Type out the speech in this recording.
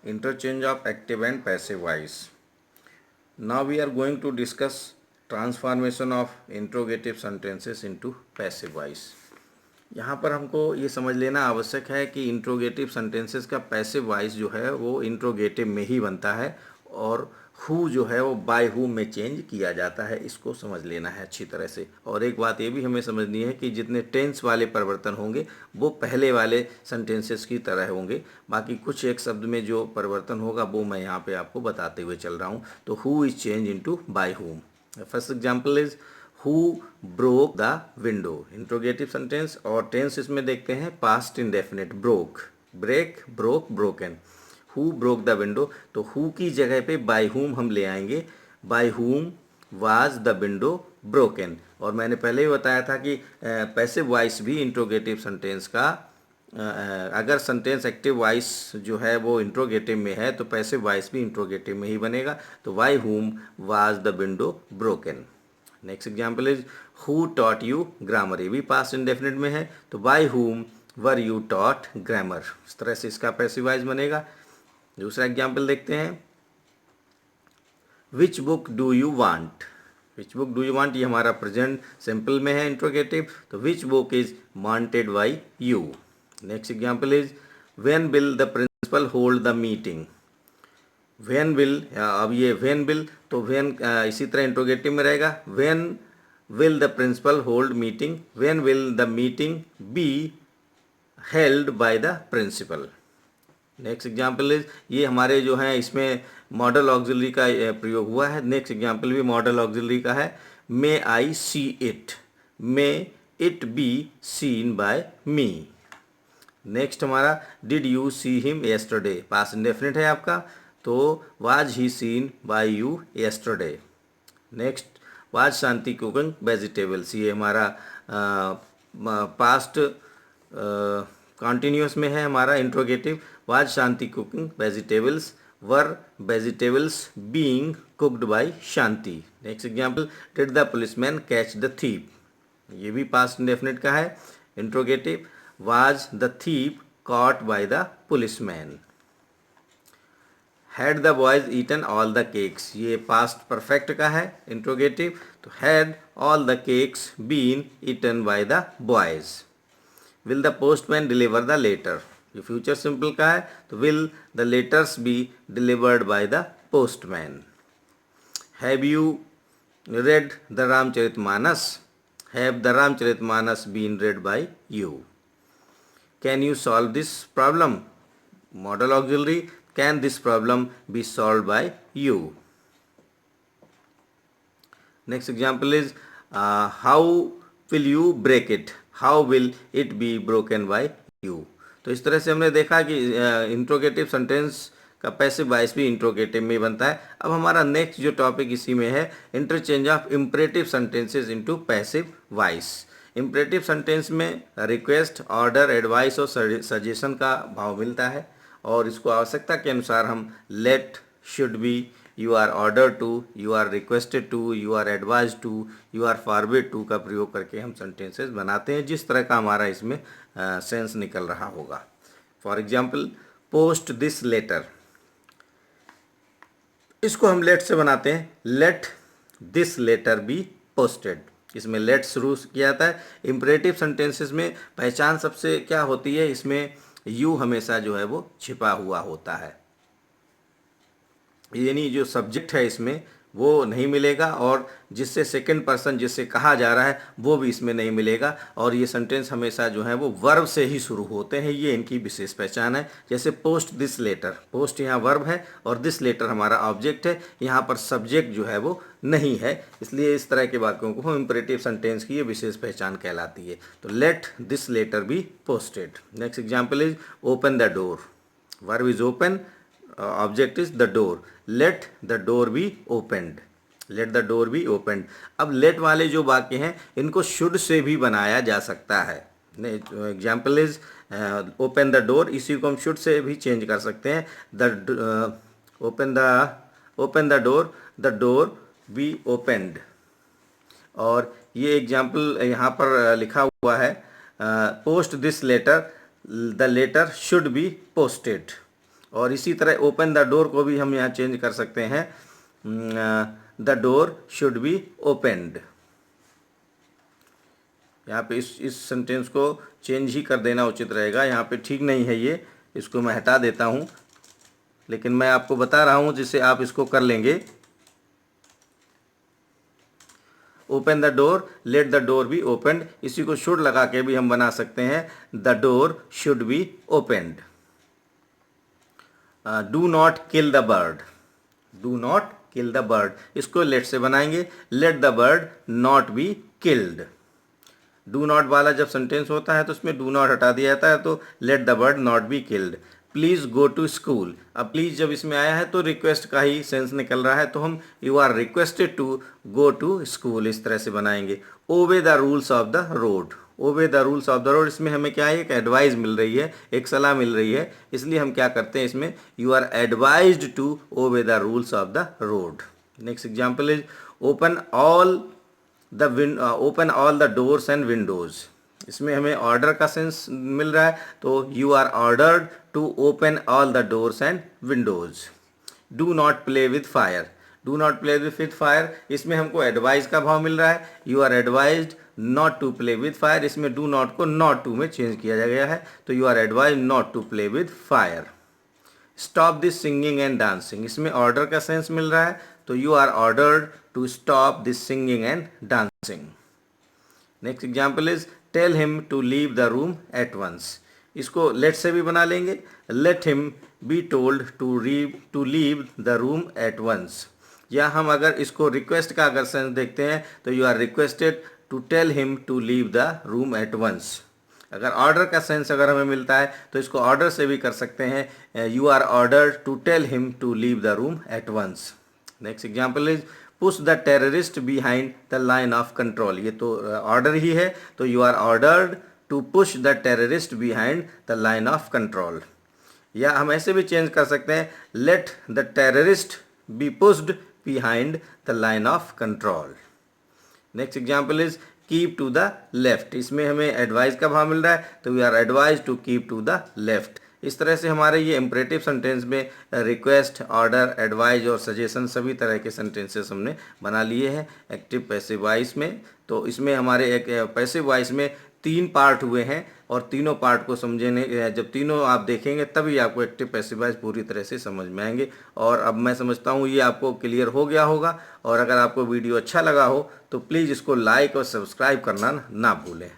interchange of active and passive voice. Now we are going to discuss transformation of interrogative sentences into passive voice. यहाँ पर हमको ये समझ लेना आवश्यक है कि इंट्रोगेटिव सेंटेंसेस का पैसिव वॉइस जो है वो इंट्रोगेटिव में ही बनता है और हु जो है वो बाय हु में चेंज किया जाता है। इसको समझ लेना है अच्छी तरह से। और एक बात ये भी हमें समझनी है कि जितने टेंस वाले परिवर्तन होंगे वो पहले वाले सेंटेंसेस की तरह होंगे, बाकी कुछ एक शब्द में जो परिवर्तन होगा वो मैं यहाँ पे आपको बताते हुए चल रहा हूँ। तो who is change into by whom. First example is who broke the window, interrogative sentence. और टेंस इसमें देखते हैं past indefinite, broke, break, broke, broken. Who broke the window, तो हु की जगह पे बाय हुम हम ले आएंगे। By whom was the window broken. और मैंने पहले ही बताया था कि पैसिव वॉइस भी इंट्रोगेटिव सेंटेंस का अगर सेंटेंस एक्टिव वॉइस जो है वो इंट्रोगेटिव में है तो पैसिव वॉइस भी इंट्रोगेटिव में ही बनेगा। तो by whom was the window broken. Next example is who taught you grammar, ये भी पास्ट इंडेफिनिट में है। तो by whom were you taught grammar, इस तरह से इसका पैसिव वॉइस बनेगा। दूसरा एग्जाम्पल देखते हैं, which book do you want, which book do you want, ये हमारा प्रेजेंट सिंपल में है इंट्रोगेटिव। तो which book is wanted by you. Next example is when will the principal hold the meeting, when will, अब ये when will, तो when इसी तरह इंट्रोगेटिव में रहेगा। When will the principal hold meeting, when will the meeting be held by the principal. Next example is, ये हमारे जो हैं इसमें मॉडल ऑक्सिलरी का प्रयोग हुआ है। नेक्स्ट एग्जाम्पल भी मॉडल ऑक्सिलरी का है, may I see it, may it be seen by me. Next हमारा did you see him yesterday, past indefinite है आपका, तो was he seen by you yesterday. Next was Shanti cooking vegetables, ये हमारा past continuous में है हमारा interrogative. Was Shanti cooking vegetables, were vegetables being cooked by Shanti. Next example, did the policeman catch the thief, ये भी पास्ट इंडेफिनिट का है interrogative. Was the thief caught by the policeman। had the boys eaten all the cakes, ये past perfect का है interrogative. तो had all the cakes been eaten by the boys। will the postman deliver the letter, ये future simple का है, तो will the letters be delivered by the postman। have you read the Ramcharitmanas, have the Ramcharitmanas been read by you। Can you solve this problem, model auxiliary, can this problem be solved by you। next example is how will you break it, how will it be broken by you। तो इस तरह से हमने देखा कि interrogative sentence का passive voice भी interrogative में बनता है। अब हमारा नेक्स्ट जो टॉपिक इसी में है, interchange of imperative sentences into passive voice. Imperative sentence में रिक्वेस्ट, ऑर्डर, एडवाइस और सजेशन का भाव मिलता है और इसको आवश्यकता के अनुसार हम let, should be, you are order to, you are requested to, you are advise to, you are forward to का प्रयोग करके हम सेंटेंसेस बनाते हैं, जिस तरह का हमारा इसमें सेंस निकल रहा होगा। For example, post this letter, इसको हम लेट से बनाते हैं, let this letter be posted, इसमें लेट शुरू किया जाता है। इम्परेटिव सेंटेंसेस में पहचान सबसे क्या होती है, इसमें यू हमेशा जो है वो छिपा हुआ होता है, यानी जो सब्जेक्ट है इसमें वो नहीं मिलेगा और जिससे सेकंड पर्सन जिससे कहा जा रहा है वो भी इसमें नहीं मिलेगा। और ये सेंटेंस हमेशा जो है वो वर्ब से ही शुरू होते हैं, ये इनकी विशेष पहचान है। जैसे पोस्ट दिस लेटर, पोस्ट यहाँ वर्ब है और दिस लेटर हमारा ऑब्जेक्ट है, यहाँ पर सब्जेक्ट जो है वो नहीं है, इसलिए इस तरह के वाक्यों को हम इम्परेटिव सेंटेंस की ये विशेष पहचान कहलाती है। तो let this letter be posted. Next example is open the door, verb is open, object is the door, let the door be opened, let the door be opened. अब लेट वाले जो वाक्य हैं इनको शुड से भी बनाया जा सकता है। Example is open the door, इसी को हम शुड से भी चेंज कर सकते हैं, the open the door be opened. और ये एग्जाम्पल यहाँ पर लिखा हुआ है, post this letter, the letter should be posted. और इसी तरह ओपन द डोर को भी हम यहाँ चेंज कर सकते हैं, the door should be opened. यहाँ पे इस सेंटेंस को चेंज ही कर देना उचित रहेगा, यहाँ पे ठीक नहीं है ये, इसको मैं हटा देता हूँ, लेकिन मैं आपको बता रहा हूँ जिससे आप इसको कर लेंगे। Open the door, let the door be opened, इसी को शुड लगा के भी हम बना सकते हैं, the door should be opened. Do not kill the bird, do not kill the bird, इसको लेट से बनाएंगे, late the bird not be killed. Do not वाला जब सेंटेंस होता है तो उसमें डू नॉट हटा दिया जाता है, तो let the bird not be killed. Please go to school, अब प्लीज़ जब इसमें आया है तो रिक्वेस्ट का ही सेंस निकल रहा है, तो हम you are requested to go to school इस तरह से बनाएंगे। Obey the rules of the road, obey the rules of the road, इसमें हमें क्या है, एक एडवाइस मिल रही है, एक सलाह मिल रही है, इसलिए हम क्या करते हैं इसमें, you are advised to obey the rules of the road. Next example is open all the doors and windows, इसमें हमें ऑर्डर का सेंस मिल रहा है, तो you are ordered to open all the doors and windows. Do not play with fire, do not play with fire, इसमें हमको advice का भाव मिल रहा है, you are advised not to play with fire, इसमें डू नॉट को not to में चेंज किया गया है, तो you are advised not to play with fire. Stop this singing and dancing, इसमें ऑर्डर का सेंस मिल रहा है, तो you are ordered to stop this singing and dancing. Next example is tell him to leave the room at once, इसको let से भी बना लेंगे, let him be told to leave the room at once. या हम अगर इसको request का अगर सेंस देखते हैं तो you are requested to tell him to leave the room at once. अगर ऑर्डर का सेंस अगर हमें मिलता है तो इसको ऑर्डर से भी कर सकते हैं, you are ordered to tell him to leave the room at once. Next example is push the terrorist behind the line of control, ये तो ऑर्डर ही है, तो you are ordered to push the terrorist behind the line of control. या हम ऐसे भी change कर सकते हैं, let the terrorist be pushed behind the line of control. Next example is keep to the left, इसमें हमें एडवाइस का भाव मिल रहा है, तो we are advise to keep to the left. इस तरह से हमारे ये इम्परेटिव सेंटेंस में रिक्वेस्ट, ऑर्डर, एडवाइज और सजेशन सभी तरह के सेंटेंसेस हमने बना लिए हैं एक्टिव पैसिव वॉइस में। तो इसमें हमारे एक पैसिव वॉइस में 3 पार्ट हुए हैं, और तीनों पार्ट को समझने, जब तीनों आप देखेंगे तभी आपको एक्टिव पैसिव वॉइस पूरी तरह से समझ में आएंगे। और अब मैं समझता हूँ ये आपको क्लियर हो गया होगा, और अगर आपको वीडियो अच्छा लगा हो तो प्लीज़ इसको लाइक और सब्सक्राइब करना ना भूलें।